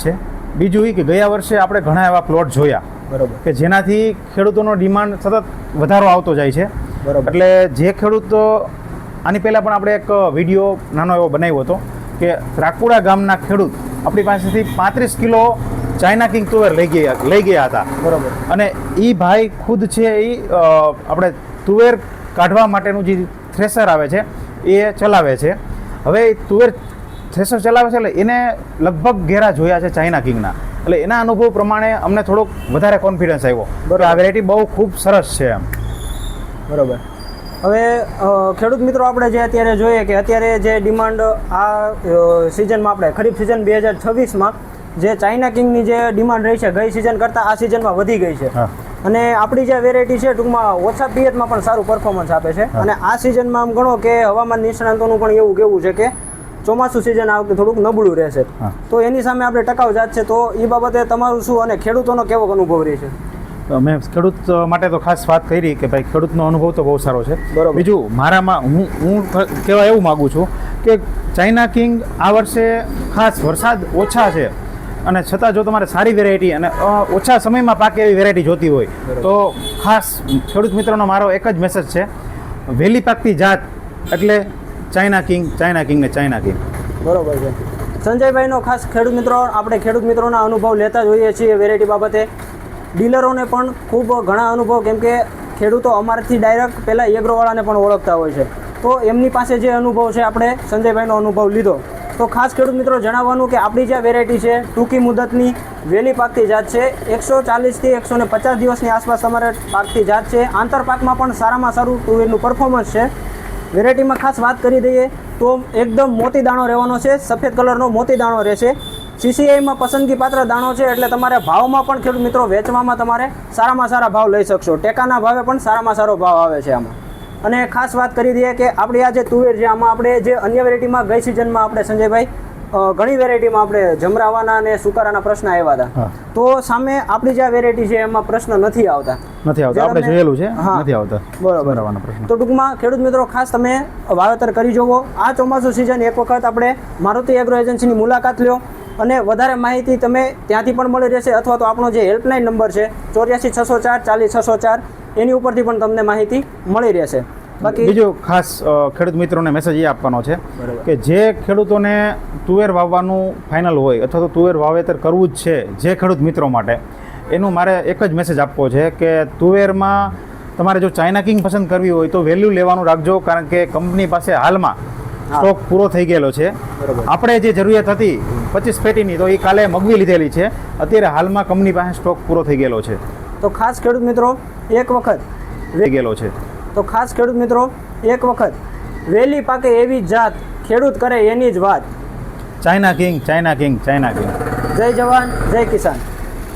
છે। બીજું એ કે ગયા વર્ષે આપણે ઘણા એવા પ્લોટ જોયા બરોબર કે જેનાથી ખેડૂતોનો ડિમાન્ડ સતત વધારો આવતો જાય છે। બરોબર એટલે જે ખેડૂત આની પહેલાં પણ આપણે એક વિડીયો નાનો એવો બનાવ્યો હતો કે રાકુડા ગામના ખેડૂત આપણી પાસેથી 35 કિલો ચાઇના કિંગ તુવેર લઈ ગયા હતા। બરોબર અને એ ભાઈ ખુદ છે એ આપણે તુવેર કાઢવા માટેનું જે થ્રેસર આવે છે એ ચલાવે છે। હવે તુવેર થ્રેસર ચલાવે છે એટલે એને લગભગ ઘેરા જોયા છે ચાઇના કિંગના, એટલે એના અનુભવ પ્રમાણે અમને થોડોક વધારે કોન્ફિડન્સ આવ્યો કે આ વેરાયટી બહુ ખૂબ સરસ છે એમ। બરોબર। હવે ખેડૂત મિત્રો આપણે જે અત્યારે જોઈએ કે અત્યારે જે ડિમાન્ડ આ સિઝનમાં આપણે ખરીફ સિઝન 2026માં જે ચાઇના કિંગની જે ડિમાન્ડ રહી છે ગઈ સિઝન કરતાં આ સિઝનમાં વધી ગઈ છે। અને આપણી જે વેરાયટી છે ટૂંકમાં ઓછા પિયતમાં પણ સારું પરફોર્મન્સ આપે છે। અને આ સિઝનમાં આમ ગણો કે હવામાન નિષ્ણાંતોનું પણ એવું કહેવું છે કે ચોમાસું સિઝન આ વખતે થોડુંક નબળું રહેશે, તો એની સામે આપણે ટકાઉ જાત છે, તો એ બાબતે તમારું શું અને ખેડૂતોનો કેવો અનુભવ રહે છે? મેં ખેડૂત માટે તો ખાસ વાત કરી કે ભાઈ ખેડૂતનો અનુભવ તો બહુ સારો છે। બરોબર। બીજું મારામાં હું કહેવા એવું માગું છું કે ચાઇના કિંગ આ વર્ષે ખાસ વરસાદ ઓછા છે અને છતાં જો તમારે સારી વેરાયટી અને ઓછા સમયમાં પાકે એવી વેરાયટી જોતી હોય તો ખાસ ખેડૂત મિત્રોનો મારો એક જ મેસેજ છે, વહેલી પાકતી જાત એટલે ચાઇના કિંગ ને ચાઇના કિંગ। બરોબર છે સંજયભાઈનો ખાસ ખેડૂત મિત્રો આપણે ખેડૂત મિત્રોના અનુભવ લેતા જોઈએ છીએ વેરાયટી બાબતે। ડીલરોને પણ ખૂબ ઘણા અનુભવ, કેમ કે ખેડૂતો અમારાથી ડાયરેક્ટ પહેલાં એગ્રોવાળાને પણ ઓળખતા હોય છે, તો એમની પાસે જે અનુભવ છે આપણે સંજયભાઈનો અનુભવ લીધો। તો ખાસ ખેડૂત મિત્રો જણાવવાનું કે આપણી જે વેરાયટી છે ટૂંકી મુદતની વહેલી પાકતી જાત છે, 140થી 150 દિવસની આસપાસ તમારે પાકતી જાત છે। આંતરપાકમાં પણ સારામાં સારું તુવેરનું પરફોર્મન્સ છે। વેરાયટીમાં ખાસ વાત કરી દઈએ તો એકદમ મોતી દાણો રહેવાનો છે, સફેદ કલરનો મોતી દાણો રહેશે। CCIમાં પસંદગી પાત્ર દાણો છે, એટલે તમારે ભાવમાં પણ ખેડૂત મિત્રો વેચવામાં તમારે સારામાં સારા ભાવ લઈ શકશો, ટેકાના ભાવે પણ સારામાં સારો ભાવ આવે છે આમાં। અને ખાસ વાત કરી દઈએ કે આપણી આ જે તુવેર છે આમાં આપણે જે અન્ય વેરાયટીમાં ગઈ સિઝનમાં આપણે સંજયભાઈ ઘણી વેરાયટીમાં આપણે જમરાવાના અને સુકારાના પ્રશ્ન આવ્યા હતા, તો સામે આપણી જે આ વેરાયટી છે એમાં પ્રશ્ન નથી આવતા। આપણે જોયેલું છે, નથી આવતા બરોબર। તો ટૂંકમાં ખેડૂત મિત્રો ખાસ તમે વાવેતર કરી જુઓ। આ ચોમાસું સિઝન એક વખત આપણે મારુતિ એગ્રો એજન્સીની મુલાકાત લ્યો અને વધારે માહિતી તમે ત્યાંથી પણ મળી રહેશે, અથવા તો આપણો જે હેલ્પલાઇન નંબર છે 84 604 40 604 એની ઉપરથી પણ તમને માહિતી મળી રહેશે। બાકી બીજું ખાસ ખેડૂત મિત્રોને મેસેજ એ આપવાનો છે કે જે ખેડૂતોને તુવેર વાવવાનું ફાઇનલ હોય અથવા તો તુવેર વાવેતર કરવું જ છે, જે ખેડૂત મિત્રો માટે એનું મારે એક જ મેસેજ આપવો છે કે તુવેરમાં તમારે જો ચાઇના કિંગ પસંદ કરવી હોય તો વેલ્યુ લેવાનું રાખજો, કારણ કે કંપની પાસે હાલમાં સ્ટોક પૂરો થઈ ગયેલો છે। આપણે જે જરૂરિયાત હતી 25 પેટીની તો એ કાલે મગવી લીધેલી છે, અત્યારે હાલમાં કંપની પાસે સ્ટોક પૂરો થઈ ગયેલો છે। તો ખાસ ખેડૂત મિત્રો એક વખત વહેલી પાકે એવી જાત ખેડૂત કરે એની જ વાત। China king. જય જવાન જય કિસાન।